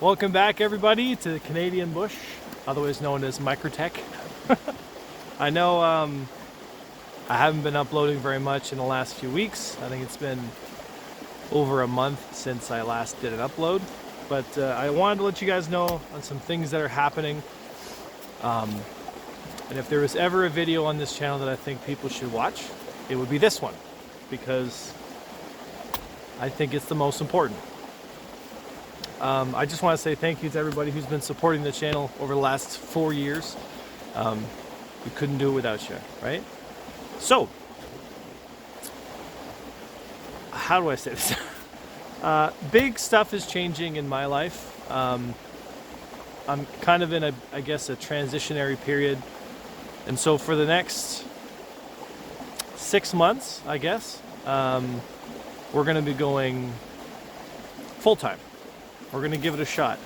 Welcome back, everybody, to Canadian Bush, otherwise known as Microtech. I know I haven't been uploading very much in the last few weeks. I think it's been over a month since I last did an upload, but I wanted to let you guys know on some things that are happening. And if there was ever a video on this channel that I think people should watch, it would be this one, because I think it's the most important. I just want to say thank you to everybody who's been supporting the channel over the last 4 years. We couldn't do it without you, right? So, how do I say this? Big stuff is changing in my life. I'm kind of in a transitionary period. And so for the next 6 months, I guess, we're going to be going full-time. We're going to give it a shot.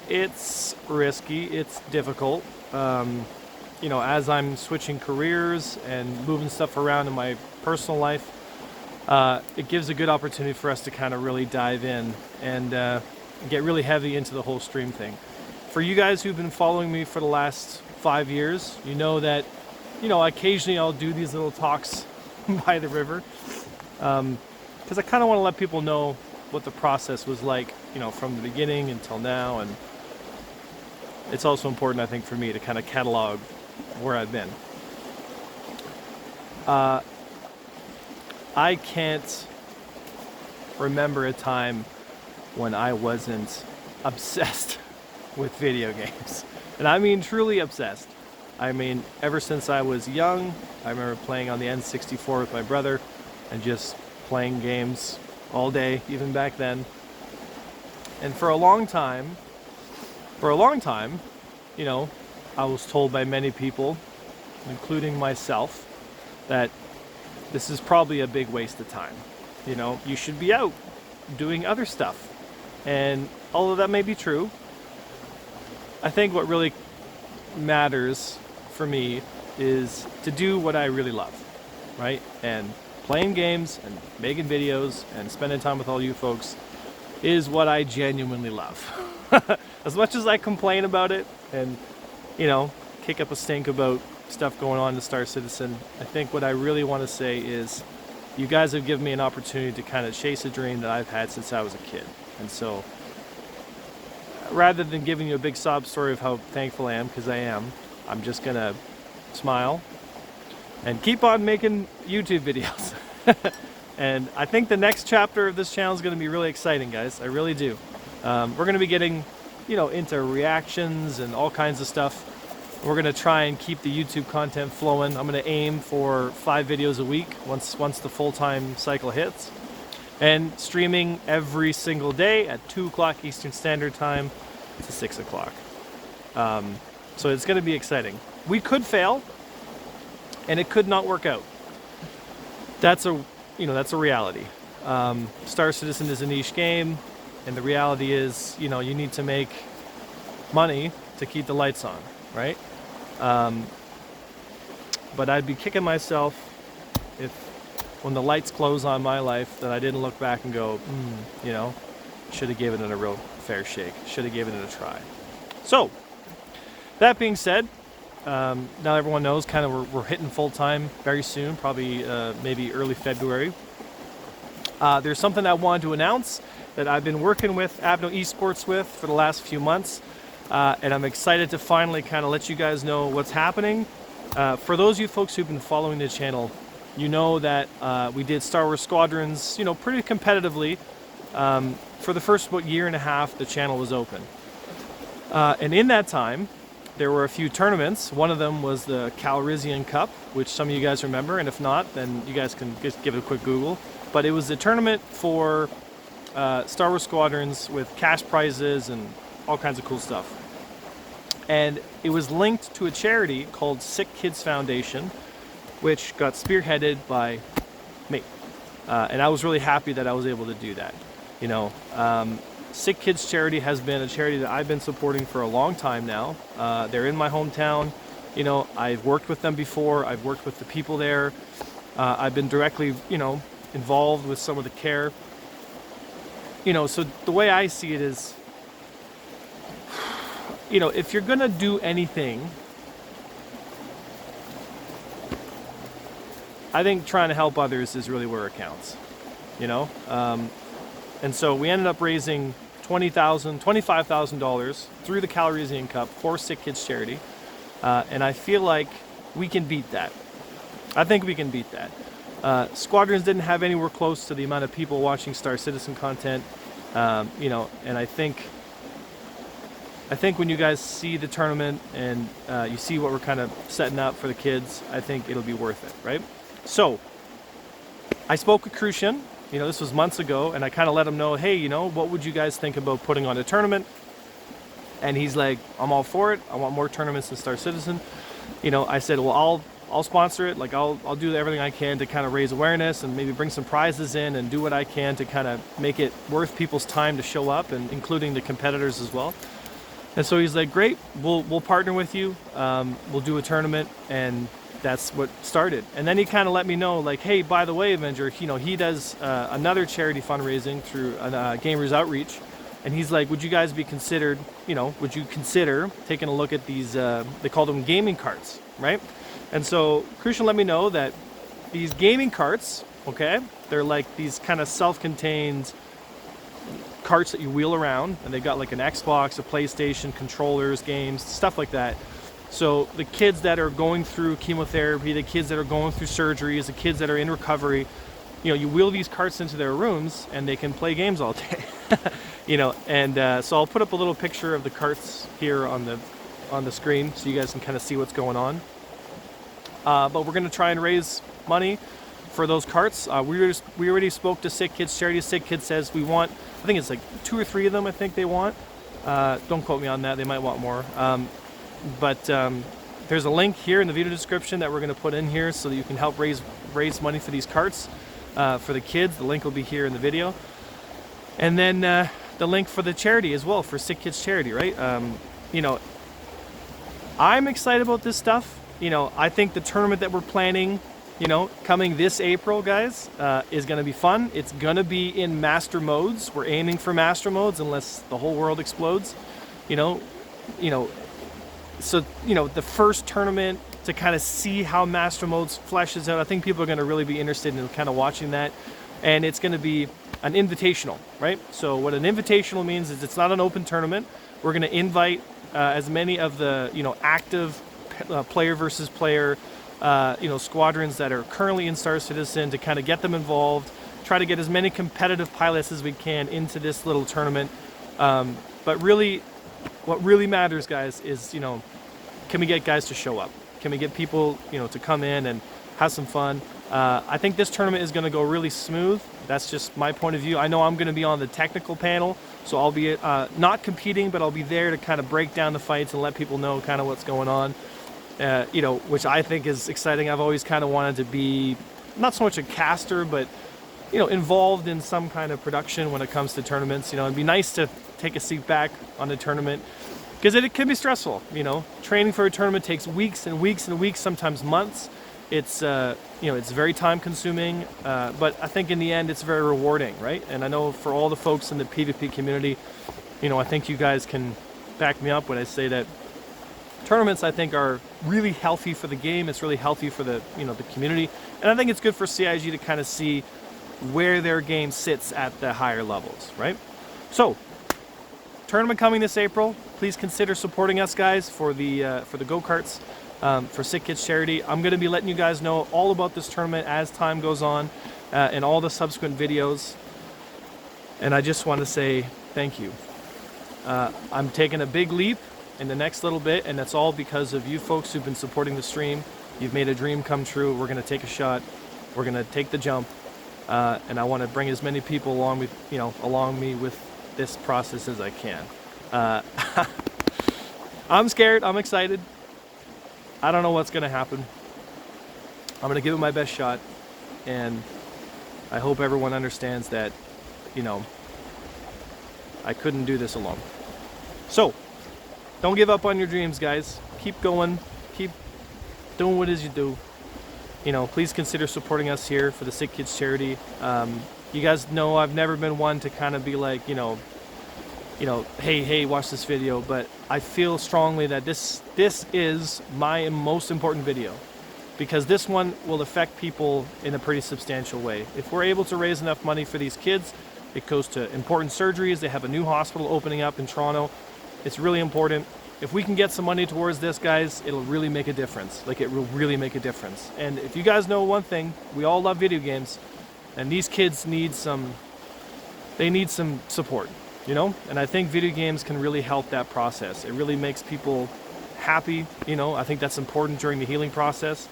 It's risky, it's difficult. As I'm switching careers and moving stuff around in my personal life, it gives a good opportunity for us to kind of really dive in and get really heavy into the whole stream thing. For you guys who've been following me for the last 5 years, you know that, occasionally I'll do these little talks by the river, because I kind of want to let people know what the process was like, from the beginning until now. And it's also important, I think, for me to kind of catalog where I've been. I can't remember a time when I wasn't obsessed with video games. And I mean truly obsessed. I mean, ever since I was young, I remember playing on the N64 with my brother and just playing games all day, even back then. And for a long time, I was told by many people, including myself, that this is probably a big waste of time. You should be out doing other stuff. And although that may be true, I think what really matters for me is to do what I really love, right? And playing games and making videos and spending time with all you folks is what I genuinely love. As much as I complain about it and, kick up a stink about stuff going on in Star Citizen, I think what I really want to say is you guys have given me an opportunity to kind of chase a dream that I've had since I was a kid. And so, rather than giving you a big sob story of how thankful I am, because I am, I'm just going to smile and keep on making YouTube videos. And I think the next chapter of this channel is going to be really exciting, guys. I really do. We're going to be getting, into reactions and all kinds of stuff. We're going to try and keep the YouTube content flowing. I'm going to aim for 5 videos a week once the full-time cycle hits. And streaming every single day at 2 o'clock Eastern Standard Time to 6 o'clock. So it's going to be exciting. We could fail, and it could not work out. That's a reality. Star Citizen is a niche game, and the reality is, you need to make money to keep the lights on, right? But I'd be kicking myself if, when the lights close on my life, that I didn't look back and go, should have given it a real fair shake. Should have given it a try. So, that being said, now everyone knows kind of we're hitting full time very soon, probably maybe early February. There's something I wanted to announce that I've been working with Abno Esports with for the last few months, and I'm excited to finally kind of let you guys know what's happening. For those of you folks who've been following the channel, you know that we did Star Wars Squadrons, pretty competitively. For the first about year and a half, the channel was open. And in that time, there were a few tournaments. One of them was the Calrissian Cup, which some of you guys remember, and if not, then you guys can just give it a quick Google. But it was a tournament for Star Wars Squadrons with cash prizes and all kinds of cool stuff. And it was linked to a charity called Sick Kids Foundation, which got spearheaded by me. And I was really happy that I was able to do that. Sick Kids Charity has been a charity that I've been supporting for a long time now. They're in my hometown. I've worked with them before. I've worked with the people there. I've been directly, involved with some of the care. So the way I see it is, you know, if you're gonna do anything, I think trying to help others is really where it counts, you know. And so we ended up raising $25,000 through the Calrissian Cup for Sick Kids Charity, and I feel like we can beat that. I think we can beat that. Squadrons didn't have anywhere close to the amount of people watching Star Citizen content, you know, and I think when you guys see the tournament and you see what we're kind of setting up for the kids, I think it'll be worth it, right? So I spoke with Crucian, you know, this was months ago, and I kind of let him know, hey, you know, what would you guys think about putting on a tournament? And he's like, I'm all for it. I want more tournaments than Star Citizen. You know, I said, well, I'll sponsor it. Like, I'll do everything I can to kind of raise awareness and maybe bring some prizes in and do what I can to kind of make it worth people's time to show up, and including the competitors as well. And so he's like, great, we'll partner with you. We'll do a tournament, and that's what started. And then he kind of let me know, like, hey, by the way, Avenger, you know, he does another charity fundraising through Gamers Outreach. And he's like, would you guys be considered, you know, would you consider taking a look at these, they called them gaming carts, right? And so Crucian let me know that these gaming carts, okay, they're like these kind of self-contained carts that you wheel around, and they've got like an Xbox, a PlayStation, controllers, games, stuff like that. So the kids that are going through chemotherapy, the kids that are going through surgeries, the kids that are in recovery, you know, you wheel these carts into their rooms and they can play games all day. You know, and so I'll put up a little picture of the carts here on the screen so you guys can kind of see what's going on. But we're going to try and raise money for those carts. We already spoke to Sick Kids Charity. Sick Kids says we want, I think it's like 2 or 3 of them I think they want. Don't quote me on that. They might want more. But there's a link here in the video description that we're going to put in here so that you can help raise money for these carts for the kids. The link will be here in the video. And then the link for the charity as well, for Sick Kids Charity, right? You know, I'm excited about this stuff. You know, I think the tournament that we're planning, you know, coming this April, guys, is going to be fun. It's going to be in master modes. We're aiming for master modes unless the whole world explodes. You know, so, you know, the first tournament to kind of see how master modes fleshes out, I think people are going to really be interested in kind of watching that. And it's going to be an invitational, right? So what an invitational means is it's not an open tournament. We're going to invite as many of the, you know, active player versus player, you know, squadrons that are currently in Star Citizen to kind of get them involved, try to get as many competitive pilots as we can into this little tournament. But really, what really matters, guys, is, you know, can we get guys to show up? Can we get people, you know, to come in and have some fun? I think this tournament is going to go really smooth. That's just my point of view. I know I'm going to be on the technical panel, so I'll be not competing, but I'll be there to kind of break down the fights and let people know kind of what's going on. You know, which I think is exciting. I've always kind of wanted to be not so much a caster, but, you know, involved in some kind of production when it comes to tournaments. You know, it'd be nice to take a seat back on a tournament because it can be stressful. You know, training for a tournament takes weeks and weeks and weeks, sometimes months. It's you know, it's very time consuming, but I think in the end it's very rewarding, right? And I know for all the folks in the PvP community, you know, I think you guys can back me up when I say that tournaments, I think, are really healthy for the game. It's really healthy for the, you know, the community, and I think it's good for CIG to kind of see where their game sits at the higher levels, right? So, tournament coming this April. Please consider supporting us, guys, for the go-karts. For Sick Kids Charity. I'm going to be letting you guys know all about this tournament as time goes on and all the subsequent videos. And I just want to say thank you. I'm taking a big leap in the next little bit, and that's all because of you folks who've been supporting the stream. You've made a dream come true. We're going to take a shot. We're going to take the jump. And I want to bring as many people along me with this process as I can. I'm scared. I'm excited. I don't know what's going to happen. I'm going to give it my best shot, and I hope everyone understands that, you know, I couldn't do this alone. So, don't give up on your dreams, guys. Keep going. Keep doing what it is you do. You know, please consider supporting us here for the Sick Kids Charity. You guys know I've never been one to kind of be like, you know, you know, hey, watch this video, but I feel strongly that this is my most important video, because this one will affect people in a pretty substantial way. If we're able to raise enough money for these kids, it goes to important surgeries. They have a new hospital opening up in Toronto. It's really important. If we can get some money towards this, guys, it'll really make a difference. Like, it will really make a difference. And if you guys know one thing, we all love video games, and these kids need some support, you know? And I think video games can really help that process. It really makes people happy, you know? I think that's important during the healing process.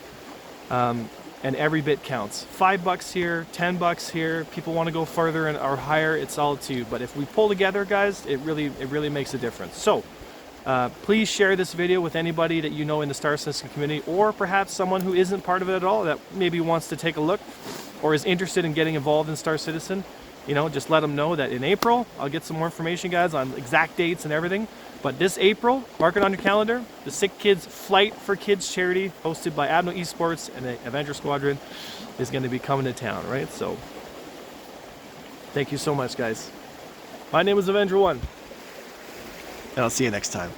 And every bit counts. $5 here, $10 here. People want to go further and or higher, it's all to you. But if we pull together, guys, it really makes a difference. So please share this video with anybody that you know in the Star Citizen community, or perhaps someone who isn't part of it at all, that maybe wants to take a look or is interested in getting involved in Star Citizen. You know, just let them know that in April, I'll get some more information, guys, on exact dates and everything. But this April, mark it on your calendar, the Sick Kids Flight for Kids charity, hosted by Admiral Esports and the Avenger Squadron, is going to be coming to town, right? So, thank you so much, guys. My name is Avenger One, and I'll see you next time.